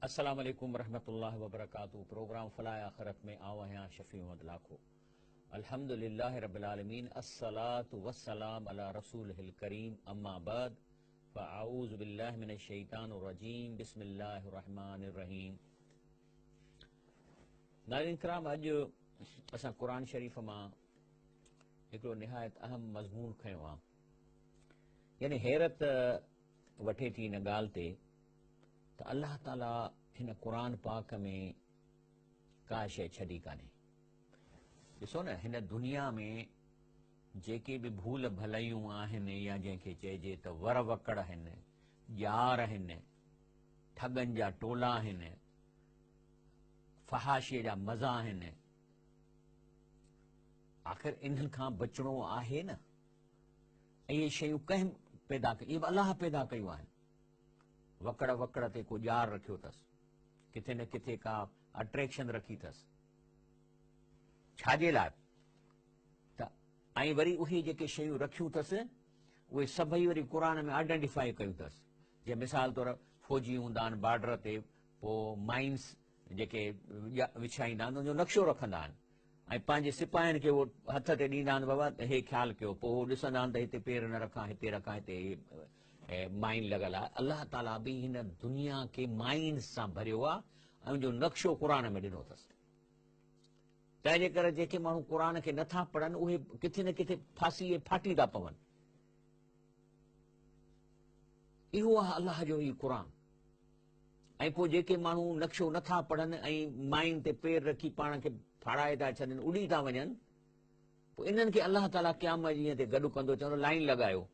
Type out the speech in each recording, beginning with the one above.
अस्सलाम वालेकुम रहमतुल्लाहि व बरकातहू। प्रोग्राम फलाह आखिरत में आओ हैं शफी मोहम्मद लाखो। अल्हम्दुलिल्लाहि रब्बिल आलमीन, अस्सलातु वस्सलाम अला रसूलिहिल करीम, अम्मा बाद, फ़अऊज़ु बिल्लाहि मिनश शैतानिर रजीम, बिस्मिल्लाहिर रहमानिर रहीम। नाज़रीन किराम, अॼु असां क़ुरान शरीफ़ मां हिकिड़ो निहायत अहम मज़मून खयो आहे। यानी हैरत वठे थी हिन ॻाल्हि ते त अल्लाह ताला हिन क़ुरान पाक में का शइ छॾी कान्हे। ॾिसो न, हिन दुनिया में जेके बि भूल भलायूं आहिनि, या जंहिंखे चइजे त वर वकड़ आहिनि, ॼार आहिनि, ठगनि जा टोला आहिनि, फहाशीअ जा मज़ा आहिनि, आख़िर इन्हनि खां बचिणो आहे न। ऐं इहे शयूं कंहिं पैदा कयूं? इहे बि अलाह पैदा कयूं आहिनि। वकड़ वकड़ ते को ॼार रखियो अथसि, किथे न किथे का अट्रैक्शन रखी अथसि, छाजे लाइ? त ऐं वरी उहे जेके शयूं रखियूं अथसि उहे सभई वरी क़ुरान में आइडेंटिफाई कयूं अथसि। जीअं मिसाल तौरु फ़ौजी हूंदा आहिनि बॉर्डर ते, पोइ माइंस जेके विछाईंदा आहिनि उनजो नक्शो रखंदा आहिनि ऐं पंहिंजे सिपाहियुनि खे उहो हथ ते ॾींदा आहिनि, बाबा हे ख़्यालु कयो। पोइ उहो ॾिसंदा आहिनि त हिते पेर न रखां, हिते रखां, हिते माइन लॻल आहे। अलाह ताला बि हिन दुनिया खे माइंस सां भरियो आहे ऐं उनजो नक्शो क़ुरान में ॾिनो अथसि। तंहिंजे करे जेके माण्हू क़ुरान खे नथा पढ़नि उहे किथे न किथे फाटी था पवनि। इहो आहे अलाह जो ई क़ुरान। ऐं पोइ जेके माण्हू नक्शो नथा पढ़नि ऐं माइन ते पेर रखी पाण खे फाड़ाए था छॾनि, उड़ी था वञनि, पोइ इन्हनि खे अलाह ताला क़यामत ॾींहं ते गॾु कंदो, चवंदो लाइन लॻायो।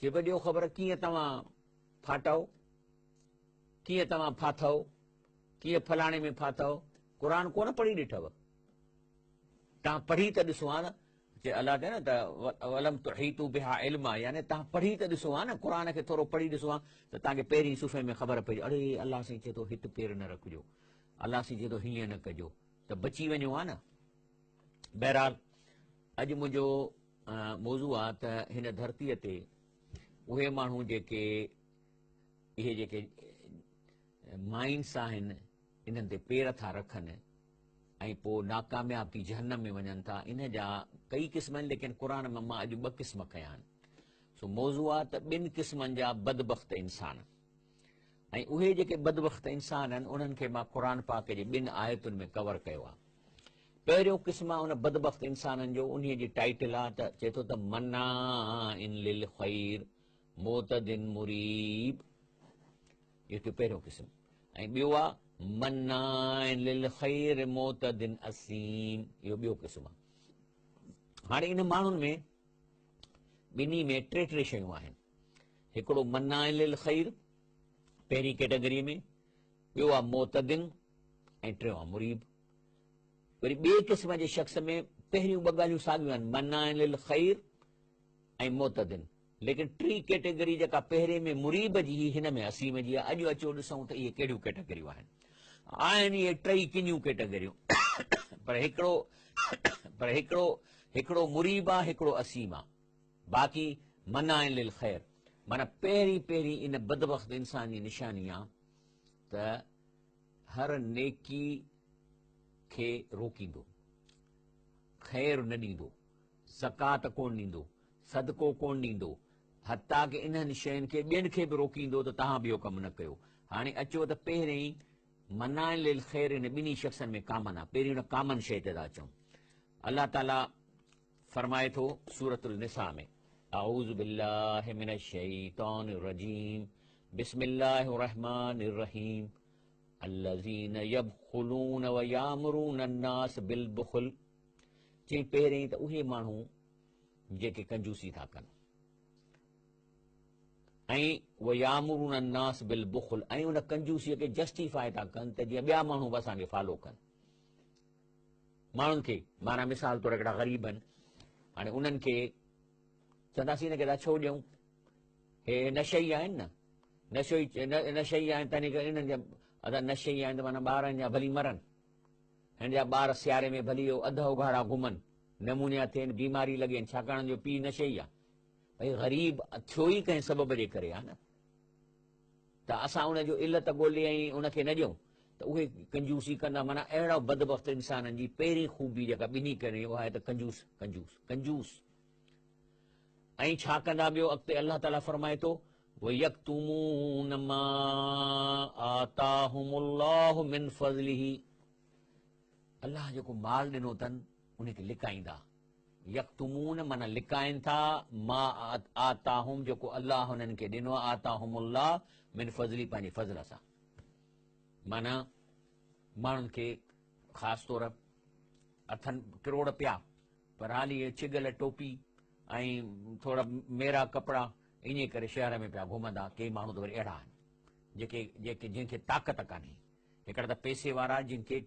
चए भई ॾियो ख़बर कीअं तव्हां फाटो, कीअं तव्हां फाथो, कीअं फलाणे में फाथो। क़ुरान कोन पढ़ी ॾिठव? तव्हां पढ़ी त ॾिसो आहे न। चए अलाह चए न त वलम तुहीतू बिहा इल्मा, यानी तव्हां पढ़ी त ॾिसो आहे न, क़ुरान खे थोरो पढ़ी ॾिसो आहे त तव्हांखे पहिरीं सुफ़े में ख़बर पइजे, अड़े अलाह साईं चए थो हिते पेर न रखिजो, अलाह साईं चए थो हीअं न कजो, त बची वञो आहे न। बहरहाल अॼु मुंहिंजो मौज़ू आहे त हिन धरतीअ ते उहे माण्हू जेके इहे जेके माइंस आहिनि इन्हनि ते पेर था रखनि ऐं पोइ नाकामयाब थी जहन्नम में वञनि था, इन जा कई क़िस्म आहिनि, लेकिन क़ुरान में मां अॼु 2 क़िस्म खया आहिनि। सो मौज़ू आहे त 2 क़िस्मनि जा बदबख़्त इंसान, ऐं उहे जेके बदबख़्त इंसान आहिनि उन्हनि खे मां क़ुरान पाक जे 2 आयतुनि में कवर कयो आहे। पहिरियों क़िस्म आहे उन बदबख़्त इंसाननि जो, उन जी टाइटल आहे त चए थो त मन्नाइन लिल ख़ैर मुतदिन मुरीब। इहो पहिरियों क़िस्म। ऐं ॿियो आहे मन्नाइन लिल ख़ैर मुतदिन असीम, इहो ॿियो क़िस्म आहे। हाणे इन माण्हुनि में ॿिन्ही में 3 शयूं आहिनि। हिकिड़ो मन्नाइन लिल ख़ैर पहिरीं कैटेगरी में, ॿियो आहे मुतदिन, ऐं टियों आहे मुरीब। वरी ॿिए क़िस्म जे शख़्स में पहिरियूं 2 ॻाल्हियूं साॻियूं आहिनि, मन्नाइन लिल ख़ैर ऐं मुतदिन, लेकिन 3 कैटेगरी जेका पहिरें में मुरीब जी, हिन में असीम जी आहे। अॼु अचो ॾिसूं त इहे कहिड़ियूं कैटेगरियूं आहिनि। इहे 3 किनियूं कैटेगरियूं पर हिकिड़ो मुरीब आहे, हिकिड़ो असीम आहे, बाक़ी मन्नाइन लिल ख़ैर। माना पहिरीं इन बदबख़्त इंसान जी निशानी आहे त हर नेकी खे रोकींदो, ख़ैर न ॾींदो, ज़कात कोन ॾींदो, सदको कोन ॾींदो, हता की इन्हनि शयुनि खे ॿियनि खे बि रोकींदो त तव्हां ॿियो कमु न कयो। हाणे अचो त पहिरें ई मन्नाइन लिल ख़ैर इन 2 शख़्सनि में कामन आहे। पहिरीं हुन कामन शइ ते था अचूं। अलाह ताला फरमाए थो सूरतुल निसा में, अऊज़ु बिल्लाहि मिनश शैतानिर रजीम, बिस्मिल्लाहिर रहमानिर रहीम, अल्लज़ीन यबख़ुलून व यामुरून अन्नास बिल बुख़ल। चई पहिरें त उहे माण्हू जेके कंजूसी था कनि, ऐं व यामुरून अन्नास बिल बुख़ल, ऐं उन कंजूसीअ खे जस्टिफाई था कनि त जीअं ॿिया माण्हू बि असांखे फॉलो कनि। माण्हुनि खे माना मिसाल तौरु हिकिड़ा ग़रीब आहिनि, हाणे उन्हनि खे चवंदासीं हिन खे था छो ॾियूं, हे नशई आहिनि न, नशई आहिनि, तंहिं करे इन्हनि जा अदा नशई आहिनि त माना ॿारनि जा भली मरनि, हिन जा ॿार सियारे में भली अध उघाड़ा घुमनि, नमूनिया थियनि, बीमारी लॻेनि, छाकाणि जो पीउ नशई आहे। भई ग़रीब थियो ई कंहिं सबब जे करे आहे न। त असां उनजो इल्लत ॻोल्हे ऐं उनखे न ॾियूं त उहे कंजूसी कंदा। माना अहिड़ा बदबख़्त इंसाननि जी पहिरीं ख़ूबी जेका ॿिन्ही करे उहा आहे त कंजूस कंजूस कंजूस। ऐं छा कंदा ॿियो अॻिते अलाह ताला फरमाए थो वयक्तुमून मा आताहुमुल्लाहु मिन फज़लिही, अलाह जेको माल ॾिनो अथनि उनखे लिकाईंदा। यक्तुमून माना लिकाइनि था मा आताहुम जेको अलाह हुननि खे ॾिनो आहे आताहुमुल्लाह मिन फज़ली पंहिंजे फज़ल सां। माना माण्हुनि खे ख़ासि तौर अथनि किरोड़ पिया पर हाली इहे छिगल टोपी ऐं थोरा मेरा कपिड़ा इन करे शहर में पिया घुमंदा। के माण्हू त वरी अहिड़ा आहिनि जेके जंहिंखे ताक़त कान्हे। हिकिड़ा त पैसे वारा जिनखे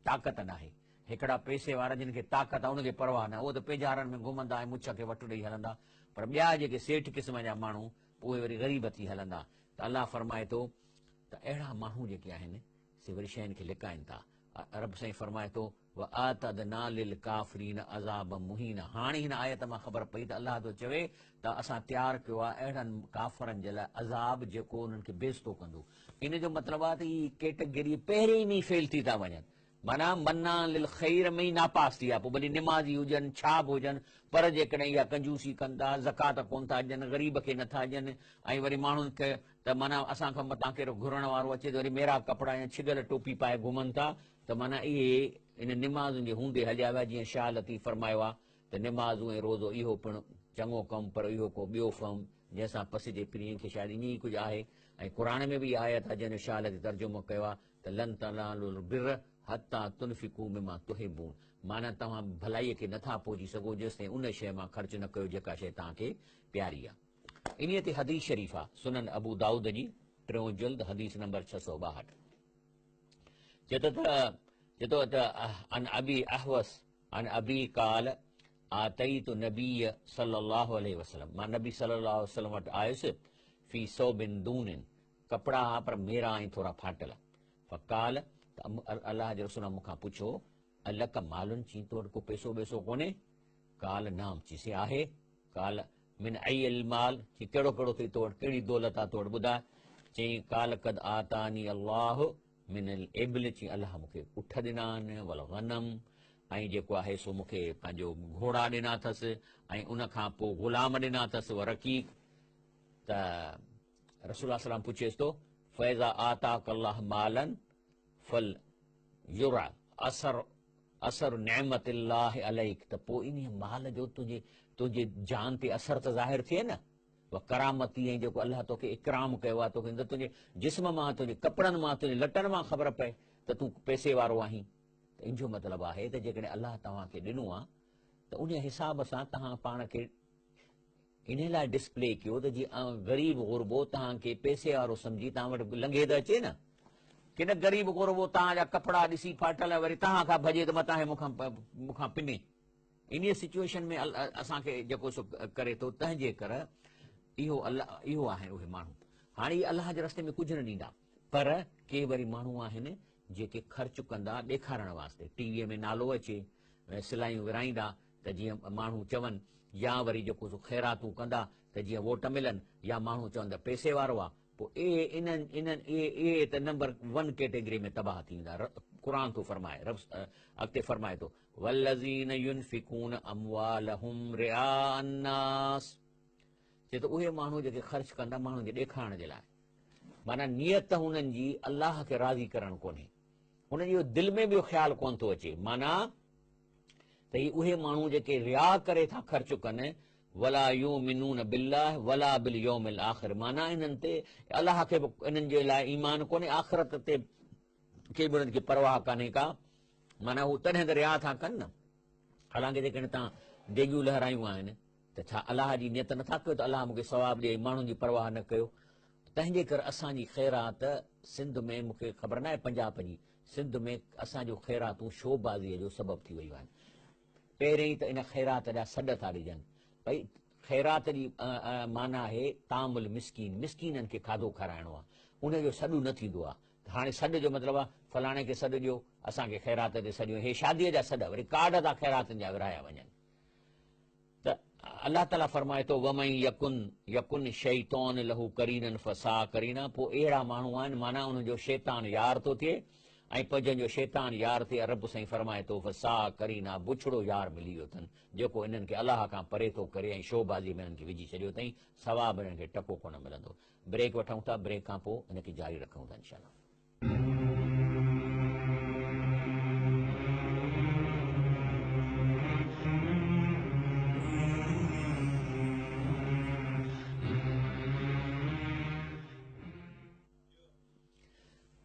ताक़त नाहे, हिकिड़ा पैसे वारा जिन खे ताक़त आहे उनखे परवाह न, उहो त पेजारनि में घुमंदा ऐं मुछ खे वटि ॾेई हलंदा। पर ॿिया जेके सेठ क़िस्म जा माण्हू उहे वरी ग़रीब थी हलंदा। त अलाह फरमाए थो त अहिड़ा माण्हू जेके आहिनि से वरी शयुनि खे लिकाइनि था। रब साईं फरमाए थो वआतदना लिल काफ़िरीन अज़ाब मुहीन। हाणे हिन आयत मां ख़बर पई त अलाह थो चवे त असां तयारु कयो आहे अहिड़नि काफ़रनि जे लाइ अज़ाब जेको उन्हनि खे बेइज़्तो कंदो। इन जो मतिलबु आहे त ही कैटेगरी पहिरीं में फेल थी था वञनि। माना मन्ना लिल ख़ैर में ई नापास थी विया। पोइ भली निमाज़ी हुजनि छा बि हुजनि पर जेकॾहिं इहा कंजूसी कंदा ज़कात कोन था ॾियनि ग़रीब खे नथा ॾियनि ऐं वरी माण्हुनि खे त माना असांखां मथां कहिड़ो घुरण वारो अचे त वरी मेरा कपिड़ा या छिगल टोपी पाए घुमनि था। त माना इहे इन निमाज़ुनि जे हूंदे हलिया विया। जीअं शाह लतीफ़ फरमायो आहे त निमाज़ूं ऐं रोज़ो इहो पिणु चङो कमु पर इहो को ॿियो फम जंहिंसां पसिजे प्रिय खे शायदि ईअं ई कुझु आहे। ऐं क़ुर में बि आयत आहे जंहिंजो शाह लतीफ़ तर्जुमो कयो आहे त लन तनालुल बिर हत्ता तुनफ़िकू मिमा तुहिबून। माना तव्हां भलाईअ खे नथा पहुची सघो जेसिताईं उन शइ मां ख़र्च न कयो जेका शइ तव्हांखे प्यारी आहे। इन ते हदीस शरीफ़ आहे सुनन अबू दाऊद जी 3 जिल्द हदीस नंबर 662 चतो त अन अबी अहवस अन अबी काल आतईतु नबी सल्लल्लाहु अलैहि वसल्लम। मां नबी सल्लल्लाहु अलैहि वसल्लम वटि आयुसि फी सौबिन दूनिन, कपिड़ा पर मेरा ऐं थोरा फाटल। फ़काल त अलाह जे रसूल मूंखां पुछो अलक मालुन, चई तो वटि को पैसो वैसो कोन्हे? काल नाम, चईसि आहे। काल मिन अयल माल, चई कहिड़ो कहिड़ो अथई तो वटि, कहिड़ी दौलत आहे तो वटि ॿुधाए। चई काल कद आतानी अल्लाह मिन इब्ल, चई अलाह मूंखे उठ ॾिना आहिनि वल गनम ऐं जेको आहे सो मूंखे पंहिंजो घोड़ा ॾिना अथसि ऐं उनखां पोइ ग़ुलाम ॾिना अथसि व रक़ीक़। त रसूल सलाम पुछेसि थो फैज़ा आता कल्लाह मालन फल युरा असर असर नेमतिल्लाह अलैक, त पोइ इन माल जो तुंहिंजे जान ते असर त ज़ाहिर थिए न। व करामती ऐं जेको अलाह तोखे इकराम कयो आहे तोखे तुंहिंजे जिस्म मां तुंहिंजे कपिड़नि मां तुंहिंजे लटनि मां ख़बर पए त तूं पैसे वारो आहीं। त इन जो मतिलबु आहे त जेकॾहिं अलाह तव्हांखे ॾिनो आहे त उन हिसाब सां तव्हां पाण खे इन लाइ डिस्प्ले कयो त जीअं ग़रीब गुरबो तव्हांखे पैसे वारो सम्झी तव्हां वटि लंघे त अचे न। की न ग़रीब गुरबो तव्हांजा कपिड़ा ॾिसी फाटल वरी तव्हां खां भॼे त मतां मूंखां पिने। इन सिचुएशन में असांखे जेको सो करे थो। तंहिंजे करे इहो आहिनि उहे माण्हू। हाणे इहे अलाह जे रस्ते में कुझु न ॾींदा पर के वरी माण्हू आहिनि जेके ख़र्च कंदा ॾेखारण वास्ते। टीवीअ में नालो अचे सिलायूं विराईंदा त जीअं माण्हू चवनि, या वरी जेको सो ख़ैरातूं कंदा त जीअं वोट मिलनि, या माण्हू चवंदा पैसे वारो आहे। पोइ इहे त नंबर 1 कैटेगरी में तबाह थींदा। क़ुर थो फरमाए, रब अॻिते फरमाए थो वल्लज़ीन युनफ़िकून अमवालहुम रिआअन नास, चए त उहे माण्हू जेके ख़र्च कंदा माण्हुनि खे ॾेखारण जे लाइ। माना नियत हुननि जी अलाह खे राज़ी करणु कोन्हे, हुननि जो दिलि में बि ख़्यालु कोन थो अचे। माना त ही उहे माण्हू जेके रिया करे था ख़र्च कनि, वला युमिनून बिल्लाह वला बिल यौमिल आख़िर, माना इन्हनि ते अलाह खे बि इन्हनि जे लाइ ईमान कोन्हे, आख़िरत ते के बि उन्हनि खे परवाह कान्हे का। माना हू तॾहिं त रिया था कनि न। हालांकि जेकॾहिं तव्हां डेगियूं लहरायूं आहिनि त छा अलाह जी नियत नथा कयो त अलाह मूंखे सवाबु ॾिए, माण्हुनि जी परवाह न कयो। तंहिंजे करे असांजी ख़ैरात सिंध में, मूंखे ख़बर न आहे पंजाब जी, सिंध में असांजो ख़ैरातूं शोबाज़ीअ जो सबबु थी वियूं आहिनि। पहिरियों त इन ख़ैरात जा सॾ था ॾिजनि भई। ख़ैरात जी माना आहे तामुल मिसकीन, मिसकीननि खे खाधो खाराइणो आहे, उनजो सॾु न थींदो आहे। हाणे सॾ जो मतिलबु आहे फलाणे खे सॾु ॾियो, असांखे ख़ैरात ते सॾियो। हे शादीअ जा सॾ वरी कार्ड था ख़ैरातनि जा विराया वञनि। त अल्लाह ताला फरमाए थो वमई यकुन यकुन शैतान लहू करीनन फसा करीना, पोइ अहिड़ा माण्हू आहिनि माना उनजो शैतान यार थो थिए, ऐं पोइ जंहिंजो शैतान यार थिए रब साईं फरमाए थो फसा करीना, बुछड़ो यार मिली वियो अथनि जेको इन्हनि खे अलाह खां परे थो करे ऐं शोबाज़ी में इन्हनि खे विझी छॾियो अथई, सवाब इन्हनि खे टको कोन मिलंदो। ब्रेक वठूं था, ब्रेक खां पोइ इनखे जारी रखूं था इंशाअल्लाह।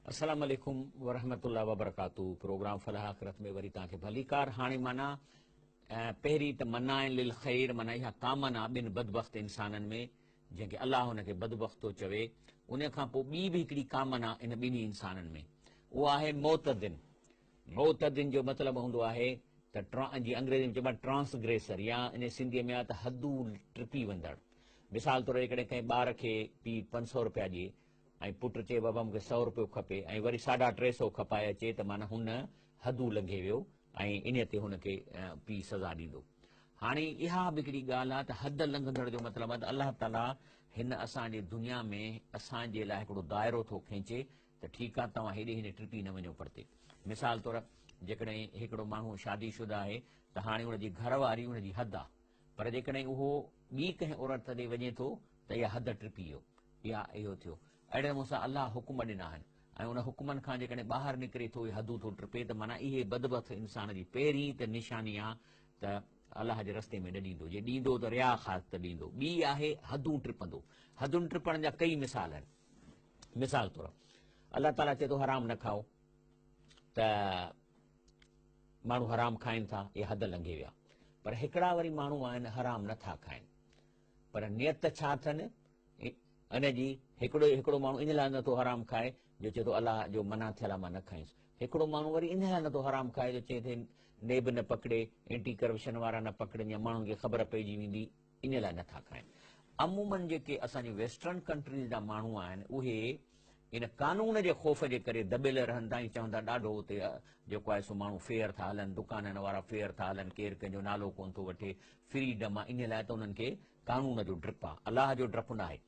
अस्सलाम वालेकुम वरहमतुल्लाह वबरकातुहू। प्रोग्राम फलाह आख़िरत में वरी तव्हांखे भलीकार। हाणे माना पहिरीं त मनाए लिल ख़ैर, माना इहा कामना ॿिनि बदबख़्त इंसाननि में जंहिंखे अलाह हुनखे बदबख़्त थो चवे, उन खां पोइ ॿी बि हिकिड़ी कामना इन ॿिन्ही इंसाननि में, उहा आहे मोतदिन। मोतदिन जो मतिलबु हूंदो आहे त जीअं अंग्रेज़ी में चइबो आहे ट्रांसग्रेसर, या इन सिंधीअ में आहे त हदूं टपी वंदड़। मिसाल तौरु जेकॾहिं कंहिं ॿार खे पीउ 500 रुपया ॾिए ऐं पुटु चए बाबा मूंखे 100 रुपियो खपे ऐं वरी 350 खपाए अचे, त माना हुन हदूं लंघे वियो ऐं इन ते हुनखे पीउ सज़ा ॾींदो। हाणे इहा बि हिकिड़ी ॻाल्हि आहे त हद लंघंदड़ जो मतिलबु आहे त अलाह ताला हिन असांजे दुनिया में असांजे लाइ हिकिड़ो दाइरो थो खींचे त ठीकु आहे तव्हां हेॾे हेॾे टपी न वञो परते। मिसाल तौरु जेकॾहिं हिकिड़ो माण्हू शादीशुदा आहे त हाणे हुनजी घरवारी हुनजी हद आहे, पर जेकॾहिं उहो ॿी कंहिं औरत ॾे वञे थो त इहा हद टपी वियो, इहा इहो थियो। अहिड़े नमूने सां अलाह हुकुम ॾिना आहिनि ऐं उन हुकुमनि खां जेकॾहिं ॿाहिरि निकिरे थो इहे हदूं थो टपे, त माना इहे बदबख़्त इंसान जी पहिरीं त निशानी आहे त अलाह जे रस्ते में न ॾींदो, जे ॾींदो त रिया ख़ास त ॾींदो। ॿी आहे हदूं टपंदो। हदुनि टपण जा कई मिसाल आहिनि। मिसाल तौरु अलाह ताला चए थो हराम न खाओ, त माण्हू हराम खाइनि था, इहे हद लंघे विया। पर हिकिड़ा वरी माण्हू आहिनि हराम नथा खाइनि, पर नियत छा अथनि इन जी। हिकिड़ो माण्हू इन लाइ नथो हराम खाए जो चए थो अलाह जो मना थियल आहे मां न खाईंसि। हिकिड़ो माण्हू वरी इन लाइ नथो हराम खाए जो चए थो नेब न पकिड़े, एंटी करप्शन वारा न पकिड़नि, या माण्हुनि खे ख़बर पइजी वेंदी, इन लाइ नथा खाइनि। अमूमन जेके असांजी वेस्टर्न कंट्रीज़ जा माण्हू आहिनि उहे इन कानून जे ख़ौफ़ जे करे दॿियल रहंदा ऐं चवंदा ॾाढो हुते जेको आहे सो माण्हू फेयर था हलनि, दुकाननि वारा फेयर था हलनि, केरु कंहिंजो नालो कोन थो वठे, फ्रीडम आहे। इन लाइ त उन्हनि खे कानून जो डपु आहे, अलाह जो डपु न आहे।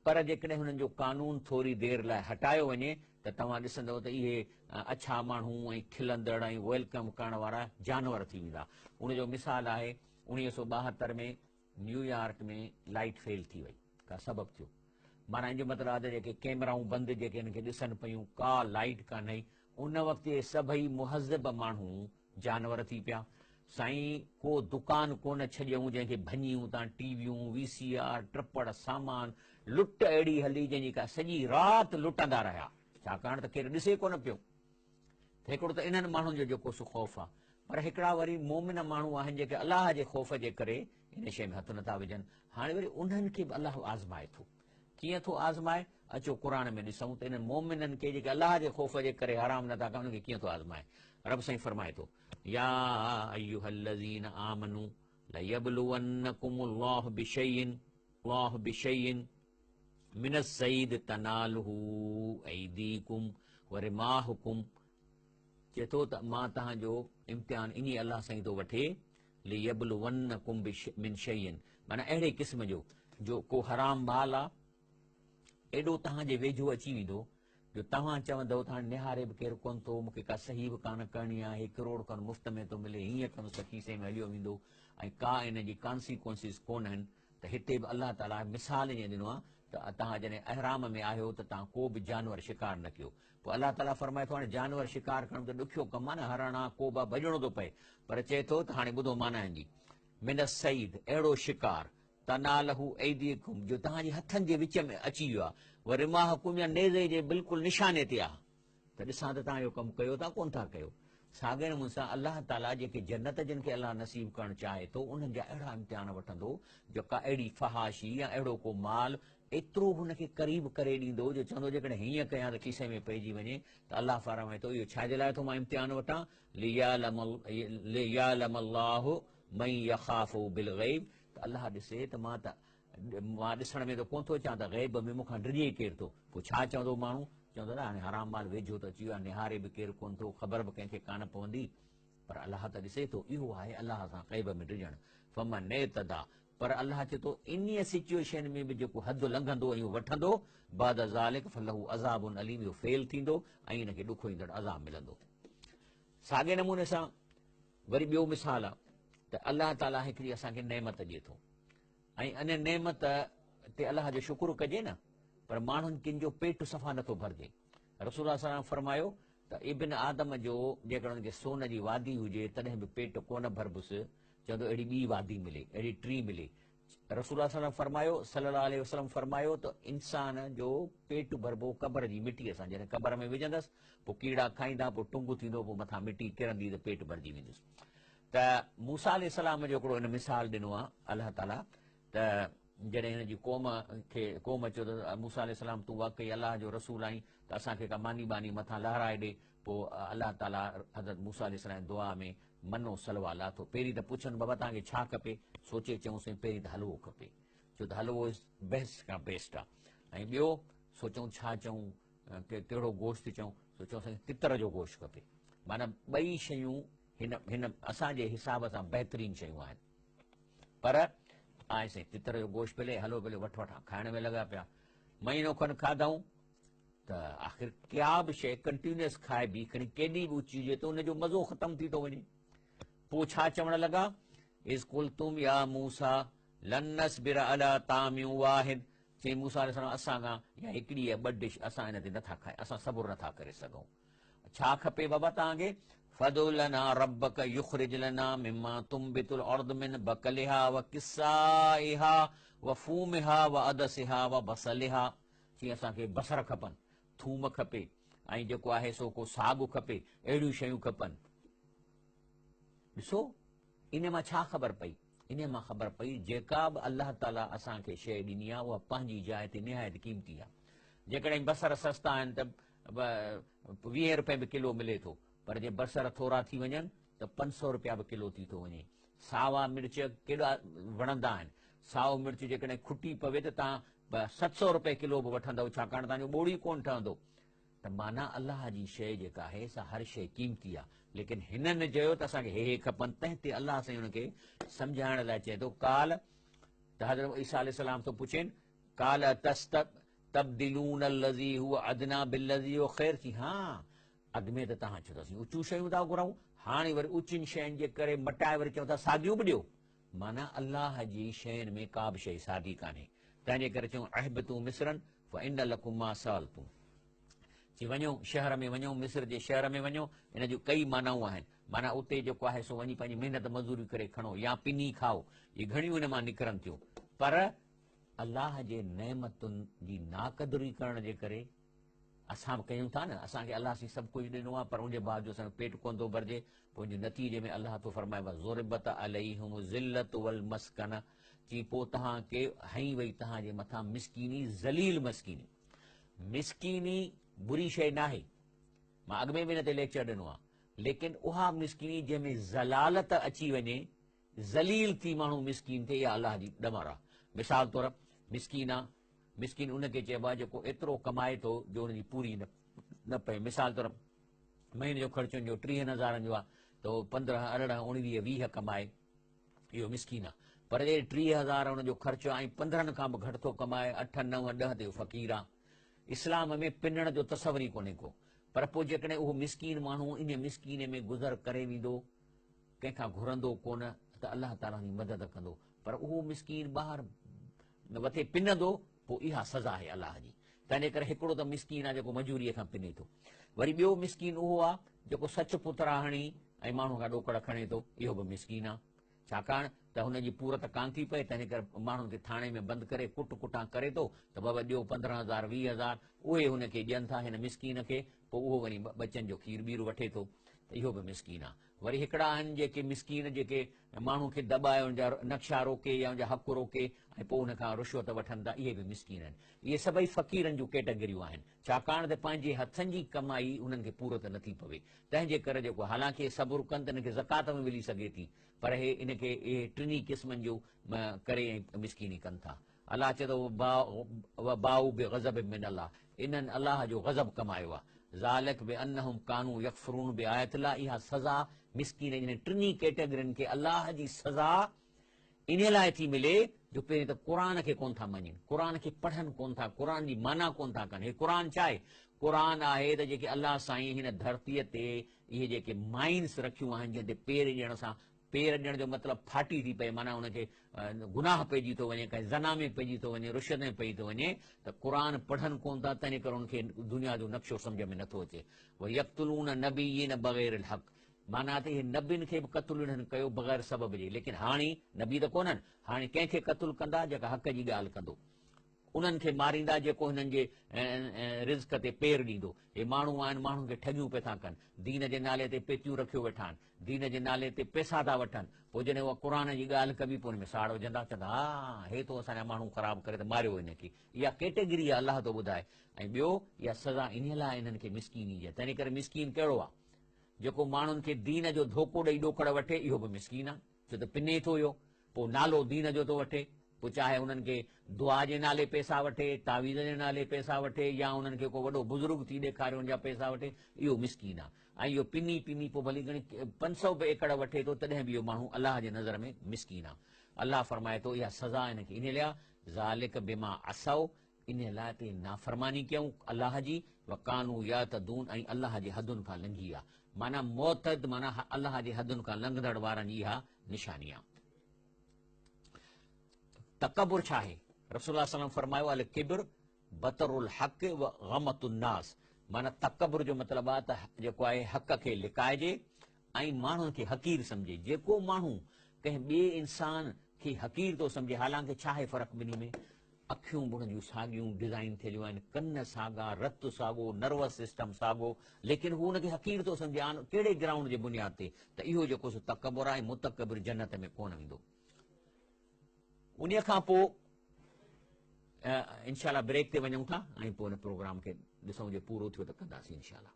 पर जेकॾहिं हुननि जो कानून थोरी देरि लाइ हटायो वञे त तव्हां ॾिसंदव त इहे अछा माण्हू ऐं खिलंदड़ ऐं वेलकम करण वारा जानवर थी वेंदा। उनजो मिसाल आहे 1972 में न्यूयॉर्क में लाइट फेल थी वई, का सबबु थियो। माना इन जो मतिलबु आहे त जेके कैमराऊं बंदि जेके हिनखे ॾिसनि पियूं, का लाइट कान हुई, उन वक़्तु इहे सभई मुहज़ब माण्हू जानवर थी पिया। साईं को दुकान कोन छॾियऊं जंहिंखे भञियूं था, टीवियूं, VCR, ट्रपड़, सामान, लुट अहिड़ी हली जंहिंजी का सॼी राति लुटंदा रहिया, छाकाणि त केरु ॾिसे कोन पियो। हिकिड़ो त इन्हनि माण्हुनि जो जेको सो ख़ौफ़ आहे। पर हिकिड़ा वरी मोमिन माण्हू आहिनि जेके अलाह जे ख़ौफ़ जे करे इन शइ में हथु नथा विझनि। हाणे वरी उन्हनि खे बि अलाह आज़माए थो। कीअं थो आज़माए, अचो क़ुर में ॾिसूं त इन्हनि मोमिननि खे जेके अलाह जे ख़ौफ़ जे करे हराम नथा कनि, उन्हनि खे कीअं थो आज़माए। रब साईं फरमाए थो, या अय्युहल्लज़ीन आमनू लयब्लुवन्नकुमुल्लाहु बिशैइन मिनस सईद तनालहू ऐदीकुम वरिमाहुकुम। चए थो त मां तव्हांजो इम्तिहान इन अलाह साईं थो वठे, लियब्लुवन्नकुम मिन शैइन, माना अहिड़े क़िस्म जो को हराम माल आहे एॾो तव्हांजे वेझो अची वेंदो जो तव्हां चवंदव त हाणे निहारे बि केरु कोन थो, मूंखे का सही बि कान करणी आहे, 1 करोड़ खनि मुफ़्त में थो मिले, हीअं कंदुसि त खीसे में हलियो वेंदो ऐं का इन जी कॉन्सिक्वेंसिस कोन आहिनि। त हिते बि अलाह ताला मिसाल ईअं ॾिनो आहे त तव्हां जॾहिं अहराम में आहियो त तव्हां को बि जानवर शिकार न कयो। पोइ अलाह ताला फरमाए थो हाणे जानवर शिकार करणु त ॾुखियो कमु आहे न, हरण आहे, कोबा भॼणो थो पए, पर चए थो त हाणे ॿुधो माना आहिनि जी, मिनस सईद अहिड़ो शिकार, तनालहू ऐदीकुम जो तव्हांजे हथनि जे विच में अची वियो आहे, वरिमाहुकुम या नेज़े जे बिल्कुलु निशाने ते आहे, त ॾिसां त तव्हां इहो कमु कयो था कोन था कयो। साॻिए नमूने सां अलाह ताला जेके जन्नत जिन खे अलाह नसीब करणु चाहे थो उन्हनि जा अहिड़ा इम्तिहान वठंदो जो का अहिड़ी फहाशी या अहिड़ो को माल एतिरो बि हुनखे क़रीब करे ॾींदो जो चवंदो जेकॾहिं हीअं कयां त खीसे में पइजी वञे। त अलाह फरमाए थो इहो छाजे लाइ थो मां इम्तिहान वठां, लियालम अल्लाहु मन यख़ाफु बिलग़ैब, त अलाह ॾिसे त मां ॾिसण में त कोन थो अचां, त ग़ैब में मूंखां डिॼे केरु थो। पोइ छा चवंदो माण्हू, चवंदो न हाणे हराम माल वेझो त अची वियो आहे, निहारे बि केरु कोन थो, ख़बर बि कंहिंखे कान पवंदी, पर अलाह त ॾिसे थो। इहो आहे अलाह सां ग़ैब में डिॼणु। फमन नेतदा, पर अल्लाह चए थो इन सिचुएशन में बि जेको हद लंघंदो ऐं वठंदो बाद ज़ालिक फलहू अज़ाबुन अलीम, इहो फेल थींदो ऐं हिनखे ॾुखो ईंदड़ अज़ाब मिलंदो। साॻे नमूने सां वरी ॿियो मिसाल आहे त अल्लाह ताला हिकिड़ी असांखे नेमत ॾिए थो ऐं इन नेमत ते अल्लाह जो शुक्र कजे न, पर माण्हुनि किन जो पेट सफ़ा नथो भरिजे। रसूल सलाम फरमायो त इब्न आदम जो जेकॾहिं हुनखे सोन जी वादी हुजे तॾहिं बि पेट कोन भरबुसि, चवंदो अहिड़ी ॿी वादी मिले, अहिड़ी टी मिले। रसूल सलाम फरमायो सल्लल्लाहु अलैहि वसल्लम फरमायो त इंसान जो पेट भरबो क़बर जी मिटीअ सां, जॾहिं क़बर में विझंदसि पोइ कीड़ा खाईंदा, पोइ टुंग थींदो, पोइ मथां मिटी किरंदी त पेट भरिजी वेंदुसि। त मूसा अलैहिस्सलाम जो हिकिड़ो हिन मिसाल ॾिनो आहे अलाह ताला, त जॾहिं हिन जी क़ौम चयो त मूसा अलैहिस्सलाम तूं वाक़ई अलाह जो रसूल आहीं त असांखे का मानी बानी मथां लहराए ॾे। पोइ अलाह ताला हज़रत मूसा अलैहिस्सलाम जी दुआ में मनो सलवा लाथो। पहिरीं त पुछनि बाबा तव्हांखे छा खपे, सोचे चऊंसीं पहिरीं त हलवो खपे, छो त हलवो बेस्ट खां बेस्ट आहे। ऐं ॿियो सोचूं छा चऊं, कहिड़ो गोश्त चऊं, सोचूं असांखे तितर जो गोश्त खपे। माना ॿई शयूं हिन असांजे हिसाब सां बहितरीन शयूं आहिनि। पर आहे साईं तितर जो गोश्त मिले, हलो भले वठा खाइण में लॻा पिया। महीनो खनि खाधऊं त आख़िर क्या बि शइ कंटिन्यूअस खाए बि खणी केॾी बि ऊची हुजे त उनजो मज़ो ख़तमु थी थो वञे। पोइ छा चवण लॻा, इस्कुल तुम या मूसा लन नस्बिर अला तामियूं वाहिद, चई मूसा अलैहिस्सलाम असां खां या हिकिड़ी या ॿ डिश असां हिन ते नथा खाए, असां सबुरु नथा करे सघूं। छा खपे बाबा तव्हांखे, फदउ लना रब्बक युखरिज लना मिम्मा तुंबितुल अर्द मिन बकलिहा व किस्साइहा व फूमिहा व अदसिहा व बसलिहा, चई असांखे बसर खपनि, थूम खपे ऐं जेको आहे सो को साॻु खपे, अहिड़ियूं शयूं खपनि। ॾिसो इन मां छा ख़बर पई, इन मां ख़बर पई जेका बि अलाह ताला असांखे शइ ॾिनी आहे उहा पंहिंजी जाइ ते निहायत क़ीमती आहे। जेकॾहिं बसर सस्ता आहिनि त 20 रुपए बि किलो मिले थो, पर जे बसर थोरा थी वञनि त 500 रुपया बि किलो थी थो वञे। सावा मिर्च केॾा वणंदा आहिनि, साओ मिर्च जेकॾहिं खुटी पवे त तव्हां 700 रुपए किलो बि वठंदव, छाकाणि तव्हांजो ॿोड़ी कोन ठहंदो। त माना अलाह जी शइ जेका आहे सा हर शइ क़ीमती आहे, लेकिन हिननि चयो त असांखे हे खपनि। तंहिं ते अलाह साईं हुनखे सम्झाइण लाइ चए थो काल त हज़रत ईसा अलैहिस्सलाम थो पुछेनि काल तब्दिलून लज़ी हुआ अदना बिल्लज़ी हुआ ख़ैर, थी हा अॻु में त तव्हां चयो असीं ऊचियूं शयूं था घुरऊं, हाणे वरी ऊचियुनि शयुनि जे करे मटाए वरी चओ था साॻियूं बि ॾियो। माना अलाह जी शयुनि में का बि शइ सादी कान्हे। तंहिंजे करे चऊं अहबतूं मिस्रन फ इन लकुम मा सालतूं, चई वञो शहर में वञो, मिस्र जे शहर में वञो। इन जूं कई मानाऊं आहिनि, माना उते जेको आहे सो वञी पंहिंजी महिनत मज़ूरी करे खणो या पिनी खाओ, इहे घणियूं हिन मां निकिरनि थियूं। पर अलाह जे नेमतुनि जी नाक़दरी करण जे करे असां बि कयूं था न, असांखे अलाह सां सभु कुझु ॾिनो आहे पर उनजे बावजूदि असांजो पेट कोन थो भरिजे। पोइ उनजे नतीजे में अलाह थो फरमाए ज़ुरिबत अलैहिम ज़िल्लत वल मस्कन, चई पोइ तव्हांखे हई वई तव्हांजे मथां मिसकीनी, ज़लील मिसकीनी। मिसकीनी बुरी शइ न आहे, मां अॻु में बि हिन ते लेक्चर ॾिनो आहे, लेकिन उहा मिसकीनी जंहिंमें ज़लालत अची वञे, ज़लील थी माण्हू मिसकीन थिए, इहा अलाह जी ॾमर आहे। मिसाल तौरु मिसकीन आहे, मिसकीन उनखे चइबो आहे जेको एतिरो कमाए थो जो हुनजी पूरी न पए। मिसाल तौरु महीने जो ख़र्चो जो 30,000 जो आहे त उहो 15, 18, 19, 20 कमाए, इहो मिसकीन आहे। पर जे 30,000 हुनजो ख़र्चो ऐं 15 खां बि घटि थो कमाए, 8, 9, 10 ते फ़क़ीर आहे। इस्लाम में पिनण जो तसवर ई कोन्हे को। पर पोइ जेकॾहिं उहो मिसकीन माण्हू इन मिसकीन में गुज़र करे वेंदो, कंहिंखां घुरंदो कोन, त अलाह ताला जी मदद कंदो। पर उहो मिसकीन ॿाहिरि मथे पिनंदो, पोइ इहा सज़ा आहे अलाह जी। तंहिंजे करे हिकिड़ो त मिसकीन आहे जेको मजूरीअ खां पिने थो। वरी ॿियो मिसकीन उहो आहे जेको सच पुतरा हणी ऐं माण्हू खां ॾोकड़ खणे थो, इहो बि मिसकीन आहे। छाकाणि त हुनजी पूरत कान थी पए, तंहिंजे करे माण्हुनि खे थाणे में बंदि करे कुटां करे थो त बाबा ॾियो 15,000, 20,000, उहे हुनखे ॾियनि था हिन मिसकीन खे। पोइ उहो वरी बचनि जो खीर ॿीर वठे थो, त इहो बि मिसकीन आहे। वरी हिकिड़ा आहिनि जेके मिसकीन जेके माण्हू खे दॿाए हुनजा नक्शा रोके या हुनजा हक़ रोके ऐं पोइ हुनखां रुश्वत वठनि था, इहे बि मिसकीन आहिनि। इहे सभई फ़क़ीरनि जूं कैटेगरियूं आहिनि, छाकाणि त पंहिंजे हथनि जी कमाई उन्हनि खे पूरत नथी पवे। तंहिंजे करे जेको हालांकि सबुरु कनि त हिनखे ज़कात में मिली सघे थी, पर हे इनखे इहे टिनी क़िस्मनि जो करे ऐं मिसकीनी कनि था। अलाह चए थो बाऊ बि ग़ज़ब मिन अलाह, इन्हनि अलाह जो ग़ज़ब कमायो आहे। ज़ालिक बि अनहुम कानू यकफरून बि आयत अल्लाह, इहा सज़ा मिसकीन इन टिनी कैटेगरियुनि खे अलाह जी सज़ा इन लाइ थी मिले जो पहिरीं त क़ुर खे कोन था मञनि, क़ुर खे पढ़नि कोन था, क़ुर जी माना कोन था कनि। हे क़ुर छा आहे? क़ुर आहे त जेके अलाह साईं हिन धरतीअ ते इहे जेके माइन्स रखियूं आहिनि जंहिं ते पेर ॾियण सां, पेर ॾियण जो मतिलबु फाटी थी पए, माना हुनखे गुनाह पइजी थो वञे, कंहिं ज़ना में पइजी थो वञे, रुशद में पइजी थो वञे, त क़ुर पढ़नि कोन था, तंहिं करे हुनखे दुनिया जो नक्शो सम्झ में नथो अचे। वरी यक़्तुलून नबीयीन बग़ैर हक़, माना त इहे नबियुनि खे बि क़त्ल हिननि कयो बग़ैर सबब जे। लेकिन हाणे नबी त कोन्हनि, हाणे कंहिंखे क़त्ल कंदा जेका हक़ जी ॻाल्हि कंदो, उन्हनि खे मारींदा जेको हिननि जे रिज़्क ते पेर ॾींदो। हे माण्हू आहिनि, माण्हुनि खे ठगियूं पिया था कनि, दीन जे नाले ते पेतियूं रखियो वेठा आहिनि, दीन जे नाले ते पैसा था वठनि, पोइ जॾहिं उहा क़ुर जी ॻाल्हि कबी पोइ हुन में साड़ विझंदा, चवंदा हा हे तो असांजा माण्हू ख़राबु करे त मारियो हिनखे। इहा कैटेगरी आहे, अलाह थो ॿुधाए। ऐं ॿियो, इहा सज़ा इन लाइ इन्हनि खे मिसकीनी आहे। तंहिं करे मिसकीन कहिड़ो आहे? जेको माण्हुनि खे दीन जो धोखो ॾेई ॾोकड़ वठे, इहो बि मिसकीन आहे, छो त पिने थो इहो, पोइ नालो दीन जो थो वठे, पोइ चाहे उन्हनि खे दुआ जे नाले पैसा वठे, तावीज़ जे नाले पैसा वठे, या उन्हनि खे को वॾो बुज़ुर्ग थी ॾेखारे हुनजा पैसा वठे, इहो मिसकीन आहे। ऐं इहो पिनी पिनी पोइ भली घणी 500 बि एकड़ वठे थो, तॾहिं बि इहो माण्हू अलाह जे नज़र में मिसकीन आहे। अलाह फरमाए थो इहा सज़ा हिनखे इन लाइ, ज़ालिक बिमा असौ, इन लाइ ते नाफ़रमानी कयूं अलाह जी, वकानू यातदून, ऐं अलाह जे हदुनि खां लंघी आहे। माना मोतद, माना अलाह जे हदुनि खां लंघंदड़ वारनि जी इहा निशानी आहे। तकबुर छा आहे? रसूलुल्लाह सल्लल्लाहु अलैहि वसल्लम फरमायो, अल किब्र बतरुल हक़ व गमतुन नास, माना तकबुर जो मतिलबु आहे त जेको आहे हक़ खे लिकाइजे ऐं माण्हुनि खे हक़ीर सम्झे। जेको माण्हू कंहिं ॿिए इंसान खे हक़ीर थो सम्झे, हालांकि छा आहे फ़र्क़ु ॿिन्ही में? अखियूं बुण जूं साॻियूं डिज़ाइन थियलियूं आहिनि, कन साॻा, रतु साॻो, नर्वस सिस्टम साॻो, लेकिन हू हुनखे हक़ीर थो सम्झे। कहिड़े ग्राउंड जे बुनियाद ते? त इहो जेको सो तकबुर आहे, मुतकबिर जन्नत में कोन वेंदो। उन खां पोइ इनशाला ब्रेक ते वञूं था, ऐं पोइ हिन प्रोग्राम खे ॾिसूं जे पूरो थियो त कंदासीं इनशाला।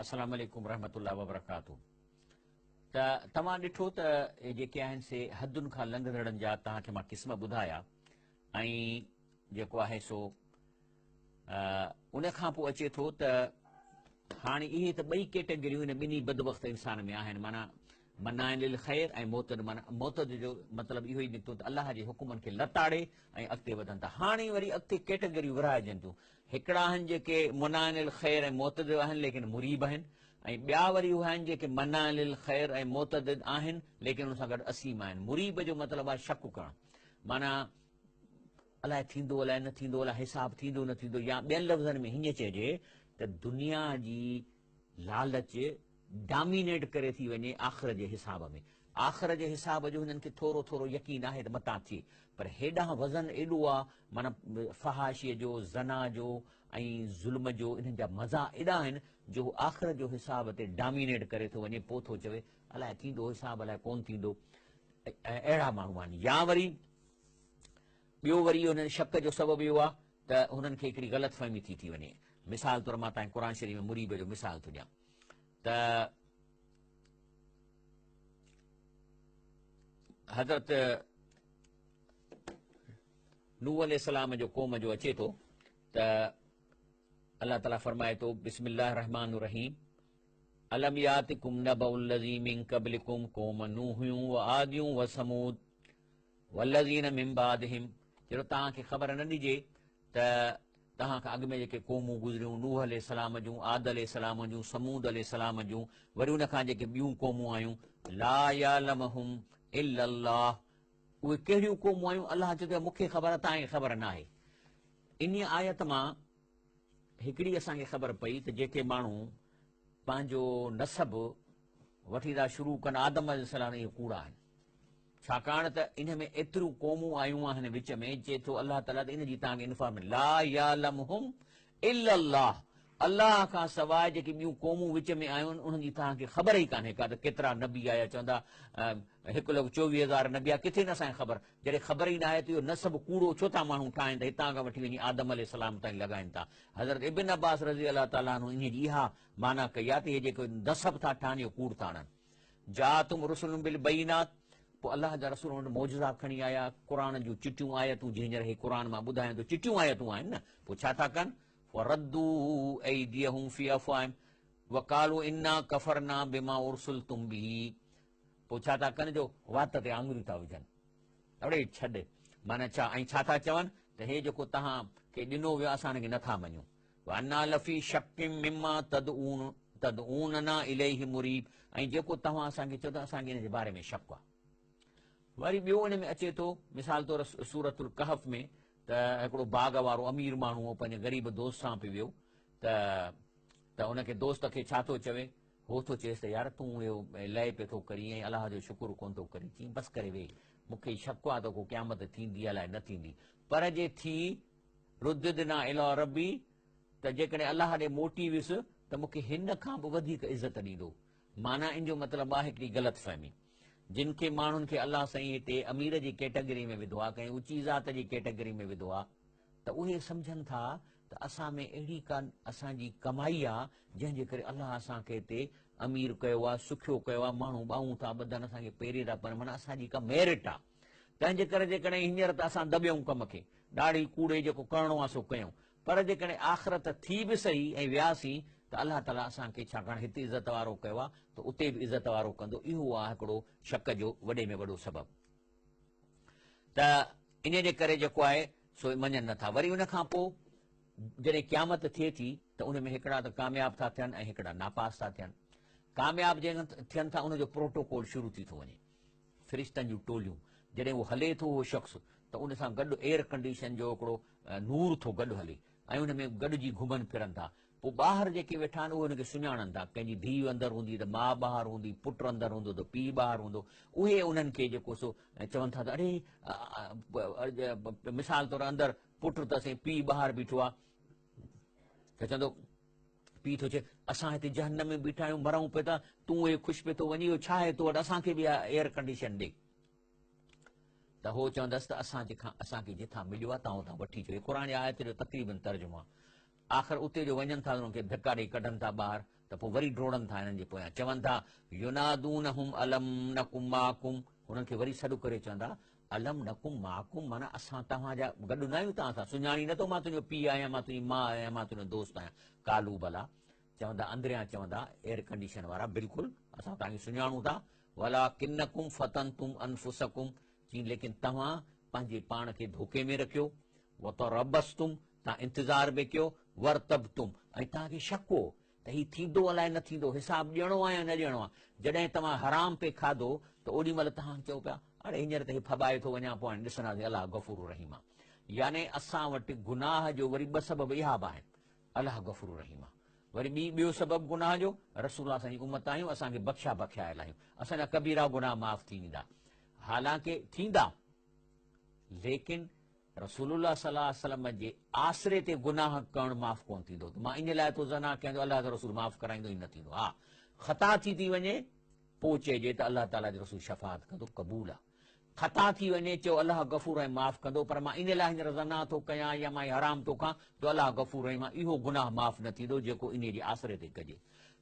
अस्सलाम वालेकुम रहमतुल्लाहि व बरकातहू। त तव्हां ॾिठो त इहे जेके आहिनि से हदुनि खां लंघंदड़नि जा तव्हांखे मां क़िस्म ॿुधाया, ऐं जेको आहे सो उन खां पोइ अचे थो त हाणे इहे त ॿई कैटेगरियूं हिन ॿिन्ही बदबख़्त इंसान में आहिनि, माना मनाइल ख़ैर ऐं मोतद। माना मोतद जो मतिलबु इहो ई निकितो त अलाह जे हुकुमनि खे लताड़े ऐं अॻिते वधनि था। हाणे वरी अॻिते कैटेगरियूं विराइजनि थियूं। हिकिड़ा आहिनि जेके मुनाइल ख़ैर ऐं मोतद आहिनि लेकिन मुरीब आहिनि, ऐं ॿिया वरी उहे आहिनि जेके मनाइल ख़ैर ऐं मोतद आहिनि लेकिन हुन सां गॾु असीम आहिनि। मुरीब जो मतिलबु आहे शक करणु, माना अलाए थींदो अलाए न थींदो, अलाए हिसाब थींदो न थींदो, या ॿियनि लफ़्ज़नि में हीअं चइजे त दुनिया जी लालच डामिनेट करे थी वञे आख़िर जे हिसाब में। आख़िर जे हिसाब जो हिननि खे थोरो थोरो यकीन आहे त मतां थिए, पर हेॾां वज़न एॾो आहे, माना फहाशीअ जो, ज़ना जो ऐं ज़ुल्म जो, इन्हनि जा मज़ा एॾा आहिनि जो आख़िर जो हिसाब ते डामिनेट करे थो वञे। पोइ थो चवे अलाए थींदो हिसाब, अलाए कोन थींदो। अहिड़ा माण्हू आहिनि। या वरी ॿियो वरी हुननि शक जो सबबु इहो आहे त हुननि खे हिकिड़ी ग़लतफ़हमी थी वञे। मिसाल तौरु मां तव्हांखे क़ुर शरीफ़ में मुरीब जो मिसाल थो ॾियां त हज़रत नूह अलैहिस्सलाम जो क़ौम जो अचे थो त अलाह ताला फरमाए थो, बिस्मिल्लाह रहमान रहीम, अलम यातिकुम नबउल लज़ी मिन क़ब्लिकुम क़ौम नूह व आद व समूद वल्लज़ीन मिन बादिहिम। जहिड़ो तव्हांखे ख़बर न ॾिजे त तव्हां खां अॻु में जेके क़ौमूं गुज़रियूं, नूह अलैहिस्सलाम जूं, आद अलैहिस्सलाम जूं, समूद अलैहिस्सलाम जूं, वरी उन खां जेके ॿियूं क़ौमूं आयूं, ला यालमहुम इल्लल्लाह, उहे कहिड़ियूं क़ौमूं आयूं? अलाह चए थो मूंखे ख़बर आहे, तव्हांखे ख़बर न आहे। इन आयत मां हिकिड़ी असांखे ख़बर पई त जेके माण्हू पंहिंजो नसब वठी था शुरू कनि आदम अलैहिस्सलाम, इहे कूड़ा आहिनि। छाकाणि त इन में एतिरियूं क़ौमूं आयूं आहिनि विच में, चए थो अलाह ताला त इन जी तव्हांखे इंफॉर्मेशन, ला यालमहुम इल्लल्लाह, अलाह खां सवाइ जेके ॿियूं क़ौमूं विच में आयूं आहिनि उन्हनि जी तव्हांखे ख़बर ई कान्हे का। त केतिरा नबी आया चवंदा 1,24,000 नबी आहे, किथे न असांखे ख़बर, जॾहिं ख़बर ई न आहे त इहो नसब कूड़ो छो था माण्हू ठाहिनि त हितां खां वठी वञी आदम अलैहिस्सलाम ताईं लॻाइनि था। हज़रत इब्न अब्बास रज़ी अलाह ताला अन्हु इन जी इहा माना कई आहे त इहे जेको नसब था ठाहिनि इहो कूड़ था आणनि। जातुम रुसुलुम बिल बय्यिनात, पोइ अलाह जा रसूल वटि मौजज़ा खणी आया, क़ुर जूं चिटियूं आयतूं, जंहिंजो हे क़ुर मां ॿुधायां थो चिटियूं आयतूं आहिनि न। पोइ छा था कनि, फरद्दू ऐदियहुम फी अफ़वाहिम वक़ालू इन्ना कफ़रना बिमा उरसिलतुम बिही, पोइ छा था कनि जो वात ते आङुरियूं था विझनि, अड़े छॾ, माना छा, ऐं छा था चवनि त हे जेको तव्हांखे ॾिनो वियो असां हिनखे नथा मञूं। अन्ना लफ़ी शक्किम मिम्मा तदऊनना इलैहि मुरीब, ऐं जेको तव्हां असांखे चओ था असांखे हिन जे बारे में शक आहे। वरी ॿियो हिन में अचे थो मिसाल तौर सूरतुल कहफ में त हिकिड़ो बाग़ वारो अमीर माण्हू हो पंहिंजे ग़रीब दोस्त सां पियो वियो त उनखे दोस्त खे छा थो चवे, हो थो चएसि त यार तूं इहो लय पियो थो करी ऐं अलाह जो शुकुर कोन थो करी, चई बसि करे वेही, मूंखे शक आहे त को क़यामत थींदी अलाए न थींदी, पर जे थी रुद्दना इला रबी, त जेकॾहिं अलाह ॾे मोटी वियुसि त मूंखे हिन खां बि वधीक इज़त ॾींदो। माना इन जो मतिलबु आहे हिकिड़ी ग़लति फहमी, जिन खे माण्हुनि खे अलाह साईं हिते अमीर जी कैटेगरी में विधो आहे, कंहिं ऊची ज़ात जी कैटेगरी में विधो आहे, त उहे सम्झनि था त असां में अहिड़ी का असांजी कमाई आहे जंहिंजे करे अलाह असांखे हिते अमीर कयो आहे, सुखियो कयो आहे, माण्हू ॿाहूं था ॿधनि, असांखे पेरे था पर माना असांजी का मेरिट आहे। तंहिंजे करे जेकॾहिं हींअर त असां दॿियऊं कम खे, ॾाढी कूड़े जेको करिणो आहे सो कयूं, पर जेकॾहिं आख़िरत थी बि सही ऐं वियासीं त अलाह ताला असांखे छाकाणि हिते इज़त वारो कयो आहे त उते बि इज़त वारो कंदो। इहो आहे हिकिड़ो शक जो वॾे में वॾो सबबु, त इन जे करे जेको आहे सो मञनि नथा। वरी उन खां पोइ जॾहिं क़यामत थिए थी त उन में हिकिड़ा त कामयाब था थियनि ऐं हिकिड़ा नापास था थियनि। कामयाब जंहिं थियनि था उनजो प्रोटोकॉल शुरू थी थो वञे, फ़रिश्तनि जूं टोलियूं, जॾहिं उहो हले थो उहो शख़्स त उन सां गॾु एयर कंडीशन जो हिकिड़ो नूर थो गॾु हले ऐं उन में गॾिजी घुमनि फिरनि था। पोइ ॿाहिरि जेके वेठा आहिनि उहे हुनखे सुञाणनि था, कंहिंजी धीउ अंदरि हूंदी त माउ ॿाहिरि हूंदी, पुटु अंदरि हूंदो त पीउ ॿाहिरि हूंदो, उहे उन्हनि खे जेको सो चवनि था त अड़े मिसाल तौरु अंदरि पुटु अथसि पीउ ॿाहिरि बीठो आहे त चवंदो, पीउ थो चए असां हिते जहन्नम में बीठा आहियूं, मरूं पिया था, तूं हे ख़ुशि पियो थो वञी, इहो छा आहे तो वटि, असांखे बि एयर कंडीशन ॾे। त हो चवंदसि त असांखे जिथां मिलियो आहे तव्हां उतां वठी अचो। क़ुर जी आयत जो तक़रीबन तर्जुमो आहे। आख़िर उते जो वञनि था उन्हनि खे धिका ॾेई कढनि था ॿाहिरि, त पोइ वरी डोड़नि था हिननि जे पोयां, चवनि था युनादूनहुम अलम नकुम माकुम, हुननि खे वरी सॾु करे चवंदा अलम नकुम माकुम, माना असां तव्हांजा गॾु न आहियूं तव्हां सां, सुञाणी नथो मां तुंहिंजो पीउ आहियां, मां तुंहिंजी माउ आहियां, मां तुंहिंजो दोस्त आहियां, कालू भला चवंदा अंदरियां चवंदा एयर कंडीशन वारा बिल्कुलु असां तव्हांखे सुञाणूं था, वला किन्नकुम फतनतुम अनफुसकुम, चई लेकिन तव्हां पंहिंजे पाण खे धोखे में रखियो, वो त रबस्तुम, तव्हां इंतज़ार बि कयो, वरतबतुम, ऐं तव्हांखे शक हो त हीउ थींदो अलाए न थींदो, हिसाब ॾियणो आहे या न ॾियणो आहे। जॾहिं तव्हां हराम पे खाधो त ओॾी महिल तव्हां चओ पिया अड़े हींअर त हीउ फॿाए थो वञा, पोइ हाणे ॾिसंदासीं अलाह गफ़ूर रहीम आहे। यानी असां वटि गुनाह जो वरी ॿ सबब इहा बि आहिनि, अलाह गफ़ूर रहीम आहे, वरी ॿियो सबबु गुनाह जो रसूल असांजी उमत आहियूं, असांखे बख़्शा बख़्शायल आहियूं, असांजा कबीरा गुनाह माफ़ थी वेंदा, हालांकि थींदा, लेकिन रसूलुल्लाह सल्लल्लाहु अलैहि वसल्लम जे आसरे ते गुनाह करणु माफ़ कोन थींदो। मां इन लाइ थो ज़ना कयां अलाह जो रसूल माफ़ कराईंदो ई न थींदो। हा ख़ता थी वञे पोइ चइजे त अलाह ताला जो रसूल शफ़ाअत कंदो, क़बूल आहे। ख़ता थी वञे चओ अलाह गफ़ूर ऐं माफ़ कंदो, पर मां इन लाइ हींअर ज़ना थो कयां या मां हराम थो खां त अलाह गफ़ूर ऐं मां इहो गुनाह माफ़ न थींदो जेको इन जे आसरे ते कजे।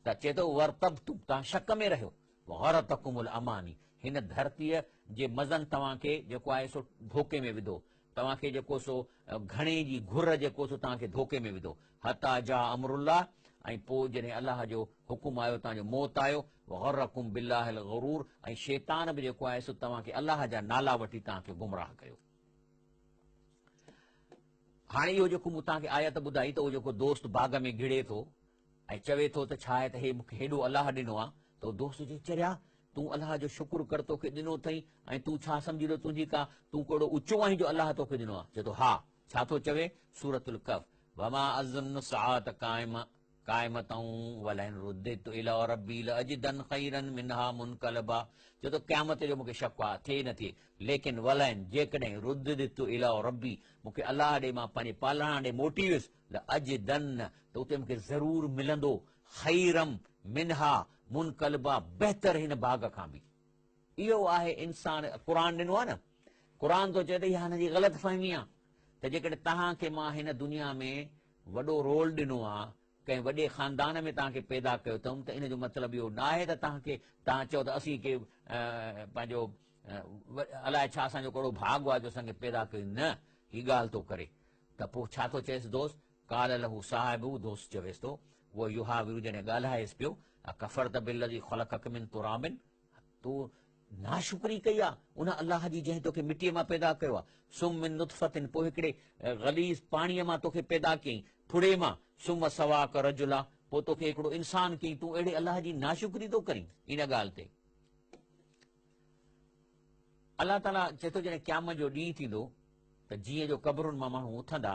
त चए थो वरतबतुम, तव्हां शक में रहियो, गरतकुमुल अमानी, हिन धरतीअ जे मज़नि तव्हांखे जेको आहे सो धोखे में विधो, तव्हांखे जेको सो घणे जी घुर जेको सो तव्हांखे धोखे में विधो, हता जा अमरुल्लाह, ऐं पोइ जॾहिं अलाह जो हुकुम आयो तव्हांजो मौत आयो, गरकुम बिल्लाहिल गरूर, ऐं शैतान बि जेको आहे सो तव्हांखे अलाह जा नाला वठी तव्हांखे गुमराह कयो। हाणे इहो जेको मूं तव्हांखे आयत ॿुधाई त उहो जेको दोस्त बाग़ में घिड़े थो ऐं चवे थो त छा आहे त हे मूंखे हेॾो अलाह ॾिनो आहे, त उहो दोस्त चए चरिया तूं अलाह जो शुकुर कर, तोखे ॾिनो अथई, ऐं तूं छा सम्झी थो तुंहिंजी का तूं कहिड़ो ऊचो आहीं जो अलाह तोखे ॾिनो आहे। चए थो हा, छा थो चवे सूरतुल कहफ, वमा अज़ुन्नु साअत काइमतन वलइन रुद्दितु इला रब्बी लअजिदन खैरन मिनहा मुनक़लबा, चए थो क़यामत जो मूंखे शक आहे थिए न थिए, लेकिन वलइन जेकॾहिं रुद्दितु इला रब्बी, मूंखे अलाह ॾे मां पंहिंजे पालण ॾे मोटी वियुसि, लअजिदन, त उते मूंखे ज़रूरु मिलंदो खैरम मिनहा मुनक़लबा, बहितर हिन बाग़ खां बि। इहो आहे इंसान क़ुर ॾिनो आहे न क़ुर थो चए त इहा हिनजी ग़लति फ़हमी आहे त जेकॾहिं तव्हांखे मां हिन दुनिया में वॾो रोल ॾिनो आहे कंहिं वॾे ख़ानदान में तव्हांखे पैदा कयो अथऊं त इन जो मतिलबु इहो न आहे त तव्हां चओ त असीं के पंहिंजो अलाए छा असांजो कहिड़ो भाॻ आहे जो असांखे पैदा कयो न हीअ ॻाल्हि थो करे त पोइ छा थो चएसि दोस्त काल लहू साहिबु दोस्त चवेसि थो उहो युहा विरु जॾहिं ॻाल्हाएसि पियो कफ़र त बिल जी ख़लक़क मिन तुराबिन तूं नाशुक्री कई आहे उन अलाह जी जंहिं तोखे मिटीअ मां पैदा कयो आहे सुम मिन नुतफ़तिन पोइ हिकिड़े ग़लीज़ पाणीअ मां तोखे पैदा कयईं फुड़े मां सुम सवा कर रजुला पोइ तोखे हिकिड़ो इंसान कयईं तूं अहिड़े अलाह जी नाशुक्री थो करीं इन ॻाल्हि ते अलाह ताला चए थो जॾहिं क़यामत जो ॾींहुं थींदो त जीअं जो क़बरुनि मां माण्हू उथंदा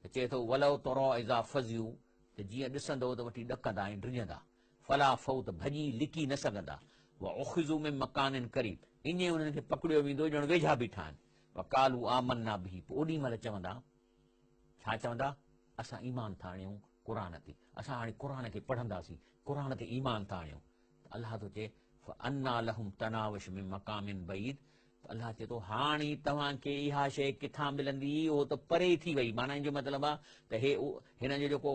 त चए थो वलव तोरो इज़ा फज़ियूं त जीअं ॾिसंदो त वठी ॾकंदा ऐं डिॼंदा फला फऊ त भॼी लिकी न सघंदा उहा उख़िज़ू में मकाननि क़रीब ईअं उन्हनि खे पकड़ियो वेंदो ॼण वेझा बीठा आहिनि कालू आमन्ना बि पोइ ओॾी महिल चवंदा छा चवंदा असां ईमान था आणियूं क़ुर ते असां हाणे क़ुर खे पढ़ंदासीं क़ुर ते ईमान था आणियूं अलाह थो चए अन्ना लहुम तनावश में मकामिन बईद अलाह चए थो हाणे तव्हांखे इहा शइ किथां मिलंदी उहो त परे थी वई माना इन जो मतिलबु आहे त हिन जो जेको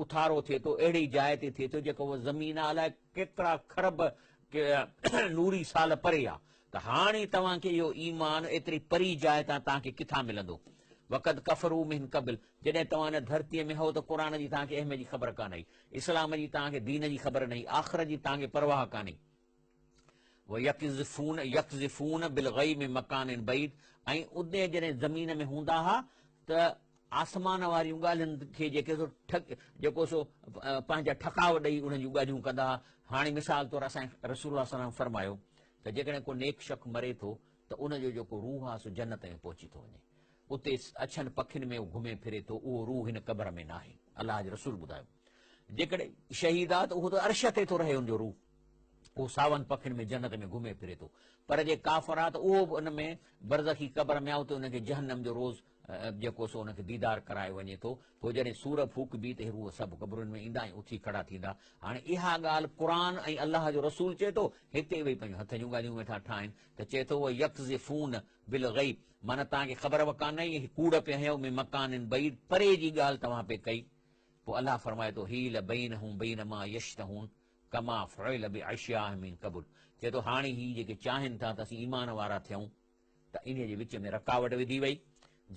उथारो थिए थो अहिड़ी जाइ ते थिए थो जेको उहा ज़मीन आहे अलाए केतिरा खरब नूरी साल परे आहे त हाणे तव्हांखे इहो ईमान एतिरी परी जाइ तां तव्हांखे किथां मिलंदो वक़्त कफ़रू मिन क़बिल जॾहिं तव्हां हिन धरतीअ में हो त क़ुर जी तव्हांखे अहमियत जी ख़बर कान हुई इस्लाम जी तव्हांखे दीन जी ख़बर न हुई आख़िरत जी तव्हांखे परवाह कान्हे यकज़िफून बिलग़ैब में मकान बईद ऐं उदे जॾहिं ज़मीन में हूंदा हुआ त आसमान वारियूं ॻाल्हियुनि खे जेको सो पंहिंजा ठकाव ॾेई उन्हनि जूं ॻाल्हियूं कंदा हुआ हाणे मिसाल तौरु असांजे रसूल सलाम फरमायो त जेकॾहिं को नेक शख़्स मरे थो त उनजो जेको रूह आहे सो जन्नत में पहुची थो वञे उते अछनि पखियुनि में घुमे फिरे थो उहो रूह हिन क़बर में न आहे अलाह जे रसूल ॿुधायो जेकॾहिं शहीद आहे त उहो त अर्श ते थो रहे हुनजो रूह उहो सावनि पखियुनि में जन्नत में घुमे फिरे थो पर जे काफ़र आहे त उहो बि उन में बरज़खी क़बर में आहे उते हुनखे जहन्नम जो रोज़ जेको सो हुनखे दीदार कराए वञे थो पोइ जॾहिं सूर फूक बि त उहे सभु क़बरुनि में ईंदा ऐं उथी खड़ा थींदा हाणे इहा ॻाल्हि क़ुर ऐं अलाह जो रसूल चए थो हिते वेही पंहिंजो हथ जूं ॻाल्हियूं वेठा ठाहिनि त चए थो उहो यकज़िफून बिलग़ैब माना तव्हांखे ख़बर कान आई कूड़ पे हयो में मकान बईद परे जी ॻाल्हि तव्हां पे कई पोइ अलाह फरमाए थो हील बैनहुम बैन मा यश्तहून कमा फ़ुइल बिअश्याह मिन क़बल चए थो हाणे ही जेके चाहिनि था त असीं ईमान वारा थियूं त इन जे विच में रकावट विधी वई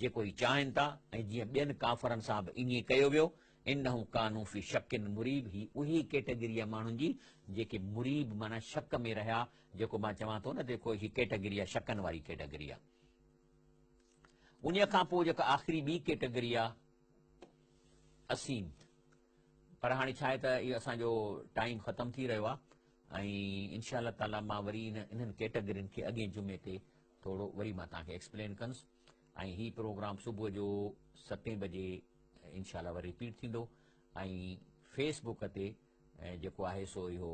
जेको ही चाहिनि था ऐं जीअं ॿियनि काफ़रनि सां बि ईअं कयो वियो इन्नहु कानू फी शकिन मुरीब ही उही कैटेगरी आहे माण्हुनि जी जेके मुरीब माना शक में रहिया जेको मां चवां थो न जेको ही कैटेगरी आहे शकनि वारी कैटेगरी आहे उन खां पोइ जेका आख़िरी ॿी कैटेगरी आहे असीम पर हाणे छा आहे त इहो असांजो टाइम ख़तमु थी रहियो आहे ऐं इनशा अल्लाह ताला मां वरी इन्हनि कैटेगरियुनि खे अॻे जुमे ते थोरो वरी मां तव्हांखे एक्सप्लेन कंदुसि ऐं हीउ प्रोग्राम सुबुह जो 7 बजे इनशा अल्लाह वरी रिपीट थींदो ऐं फेसबुक ते जेको आहे सो इहो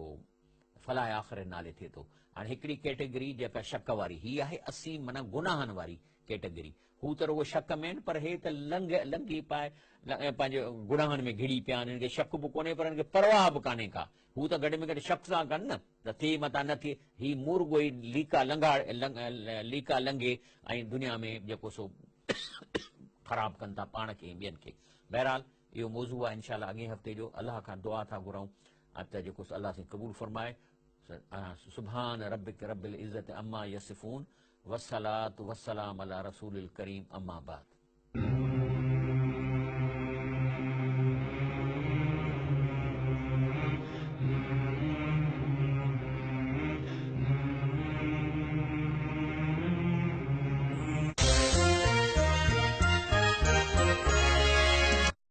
फलाह आख़िर नाले थिए थो हाणे हिकिड़ी कैटेगरी जेका शक वारी हीअ आहे असीम माना गुनाहनि वारी कैटेगरी हू त रुगो शक में आहिनि पर हे त लंघी पाए पंहिंजे गुनाहनि में घिड़ी पिया आहिनि हिननि खे शक बि कोन्हे पर हिननि खे परवाह बि कान्हे का हू त घटि में घटि शक सां कनि न त थिए मथां न थिए ही मुर्गो ई लीका लंघे ऐं दुनिया में जेको सो ख़राब कनि था पाण खे ॿियनि खे बहरहाल इहो मौज़ू आहे इनशा अॻे हफ़्ते जो अलाह खां दुआ था घुरऊं त जेको अलाह सां क़बूल फरमाए सुभान रबिक रबिल इज़्ज़त अम्मा यसिफून वस्सलातु वस्सलाम अला रसूलिल करीम अम्मा बाद